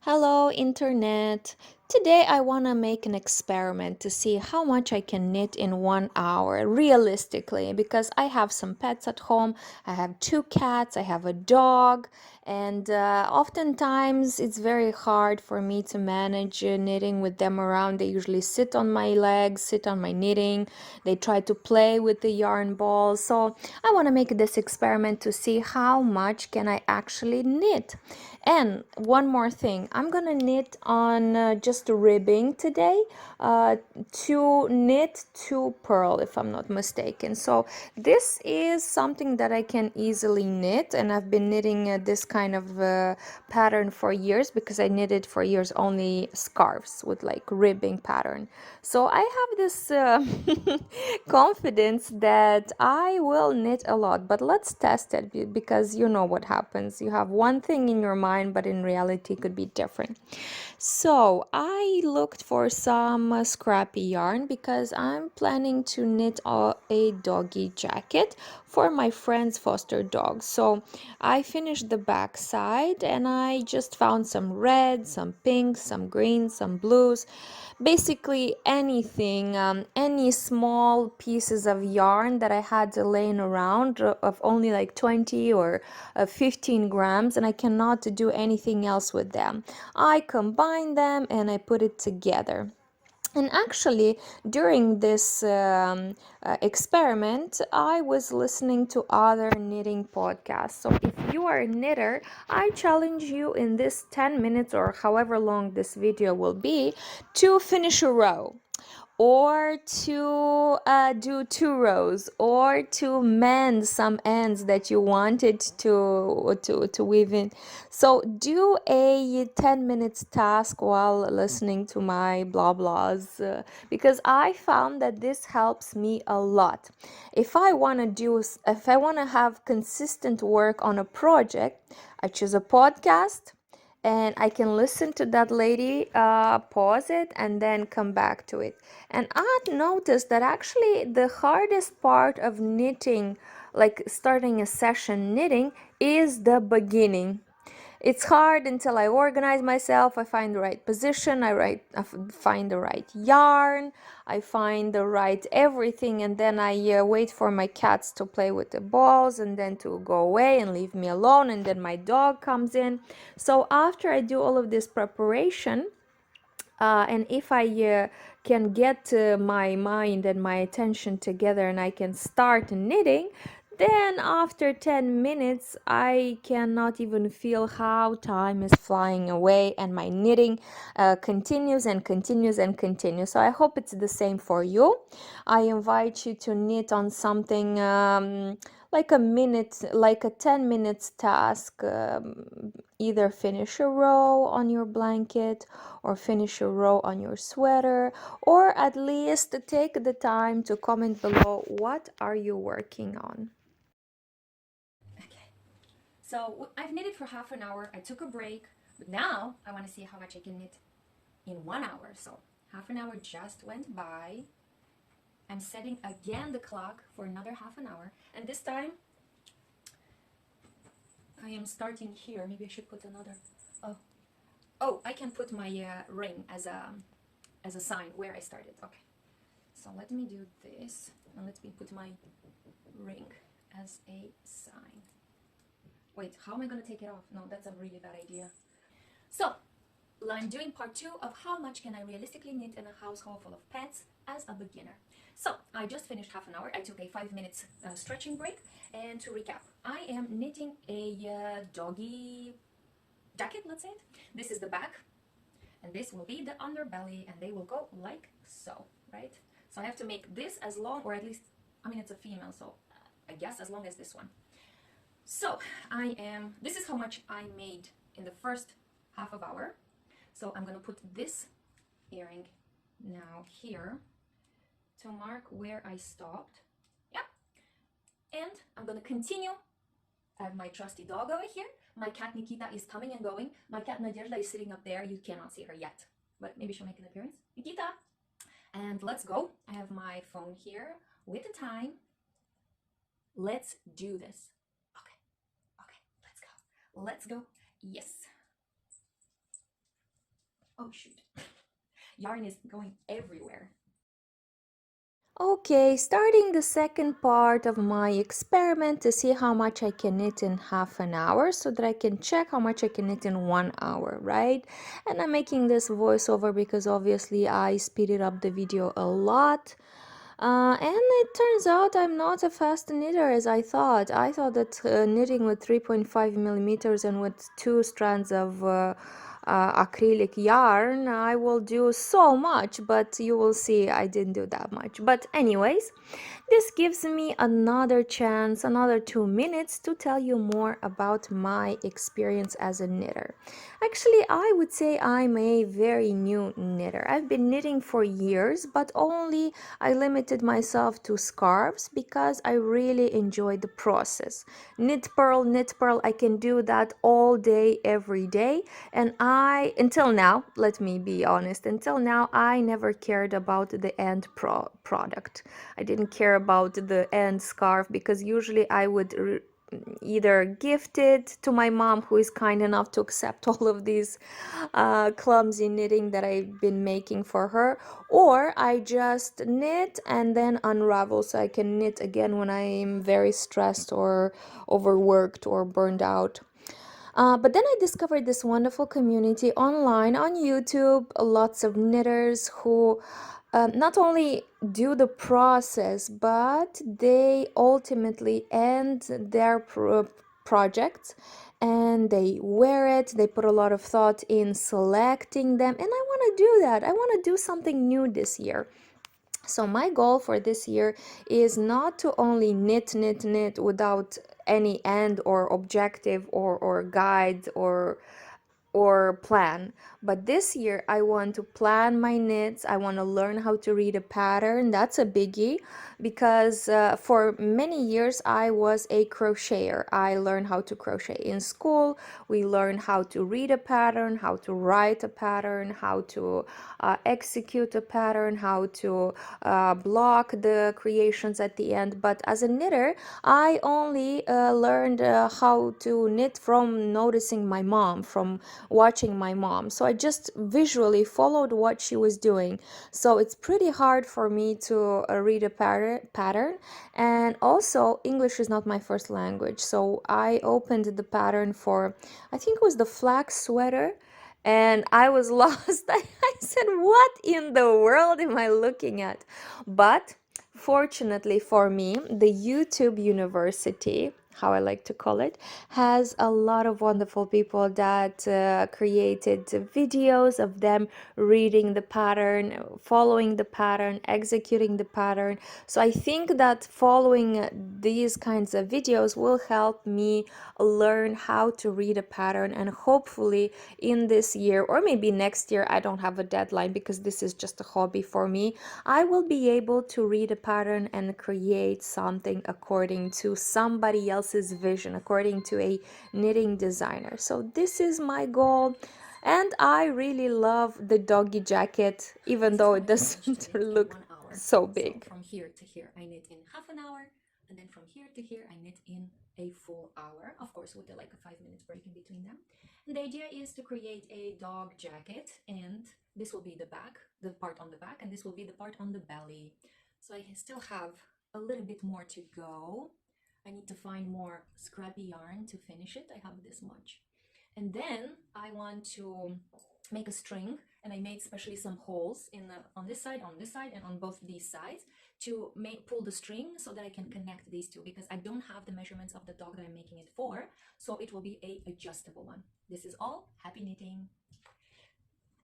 Hello, Internet. Today I want to make an experiment to see how much I can knit in 1 hour realistically because I have some pets at home. I have two cats, I have a dog, and oftentimes it's very hard for me to manage knitting with them around. They usually sit on my legs, sit on my knitting, they try to play with the yarn balls. So I want to make this experiment to see how much can I actually knit. And one more thing, I'm gonna knit on just ribbing today, to knit to purl if I'm not mistaken. So this is something that I can easily knit, and I've been knitting this kind of pattern for years because I knitted for years only scarves with like ribbing pattern. So I have this confidence that I will knit a lot, but let's test it because you know what happens. You have one thing in your mind, but in reality, it could be different. So I looked for some scrappy yarn because I'm planning to knit a doggy jacket for my friend's foster dog. So I finished the back side and I just found some red, some pink, some green, some blues, basically anything, any small pieces of yarn that I had laying around of only like 20 or 15 grams, and I cannot do anything else with them. I combine them and I put it together. And actually, during this experiment, I was listening to other knitting podcasts. So, if you are a knitter, I challenge you in this 10 minutes or however long this video will be to finish a row, or to do two rows, or to mend some ends that you wanted to weave in. So do a 10 minutes task while listening to my blah blahs, because I found that this helps me a lot. If I want to have consistent work on a project, I choose a podcast and I can listen to that lady, pause it, and then come back to it. And I noticed that actually the hardest part of knitting, like starting a session knitting, is the beginning. It's hard until I organize myself. I find the right position. Find the right yarn. I find the right everything, and then I wait for my cats to play with the balls, and then to go away and leave me alone. And then my dog comes in. So after I do all of this preparation, and if I can get my mind and my attention together and I can start knitting, then after 10 minutes I cannot even feel how time is flying away, and my knitting continues and continues and continues. So I hope it's the same for you. I invite you to knit on something like a minute, like a 10 minutes task. Either finish a row on your blanket, or finish a row on your sweater, or at least take the time to comment below what are you working on. Okay, so I've knitted for half an hour. I took a break, but now I want to see how much I can knit in 1 hour. So half an hour just went by. I'm setting again the clock for another half an hour, and this time I am starting here. Maybe I should put another. Oh, oh, I can put my ring as a sign where I started. Okay, so let me do this, and let me put my ring as a sign. Wait, how am I gonna take it off? No, that's a really bad idea. So I'm doing part two of how much can I realistically knit in a household full of pets as a beginner. So I just finished half an hour. I took a 5 minutes stretching break. And to recap, I am knitting a doggy jacket, let's say it. This is the back, and this will be the underbelly, and they will go like so, right? So I have to make this as long, or at least, I mean, it's a female, so I guess as long as this one. So this is how much I made in the first half of hour. So I'm gonna put this earring now here to mark where I stopped. Yeah. And I'm gonna continue. I have my trusty dog over here. My cat Nikita is coming and going. My cat Nadezhda is sitting up there. You cannot see her yet, but maybe she'll make an appearance. Nikita! And let's go. I have my phone here with the time. Let's do this. Okay, okay, let's go. Let's go. Yes. Oh shoot, yarn is going everywhere. Okay, starting the second part of my experiment to see how much I can knit in half an hour so that I can check how much I can knit in 1 hour, right? And I'm making this voiceover because obviously I speeded up the video a lot. And it turns out I'm not a fast knitter as I thought. I thought that knitting with 3.5 millimeters and with 2 strands of acrylic yarn, I will do so much, but you will see I didn't do that much. But anyways, this gives me another chance, another 2 minutes to tell you more about my experience as a knitter. Actually, I would say I'm a very new knitter. I've been knitting for years, but only I limited myself to scarves because I really enjoy the process. Knit purl, I can do that all day, every day. And until now, let me be honest, until now, I never cared about the end product. I didn't care about the end scarf because usually I would either gift it to my mom, who is kind enough to accept all of these clumsy knitting that I've been making for her, or I just knit and then unravel so I can knit again when I'm very stressed or overworked or burned out. But then I discovered this wonderful community online on YouTube, lots of knitters who not only do the process, but they ultimately end their projects and they wear it. They put a lot of thought in selecting them, and I want to do that. I want to do something new this year. So my goal for this year is not to only knit without any end or objective or guide or plan. But this year I want to plan my knits. I want to learn how to read a pattern. That's a biggie because for many years I was a crocheter. I learned how to crochet in school. We learned how to read a pattern, how to write a pattern, how to execute a pattern, how to block the creations at the end. But as a knitter, I only learned how to knit from noticing my mom, from watching my mom. So I just visually followed what she was doing. So it's pretty hard for me to read a pattern. And also, English is not my first language. So I opened the pattern for, I think it was the flax sweater. And I was lost. I said, what in the world am I looking at? But fortunately for me, the YouTube University, how I like to call it, has a lot of wonderful people that created videos of them reading the pattern, following the pattern, executing the pattern. So I think that following these kinds of videos will help me learn how to read a pattern, and hopefully in this year or maybe next year, I don't have a deadline because this is just a hobby for me, I will be able to read a pattern and create something according to somebody else's vision, according to a knitting designer. So this is my goal. And I really love the doggy jacket, even though it doesn't look so big. So from here to here, I knit in half an hour, and then from here to here, I knit in a full hour, of course, with like a 5 minutes break in between them. And the idea is to create a dog jacket, and this will be the back, the part on the back, and this will be the part on the belly. So I still have a little bit more to go. I need to find more scrappy yarn to finish it. I have this much. And then I want to make a string, and I made especially some holes in on this side, and on both these sides to pull the string so that I can connect these two, because I don't have the measurements of the dog that I'm making it for, so it will be a adjustable one. This is all. Happy knitting.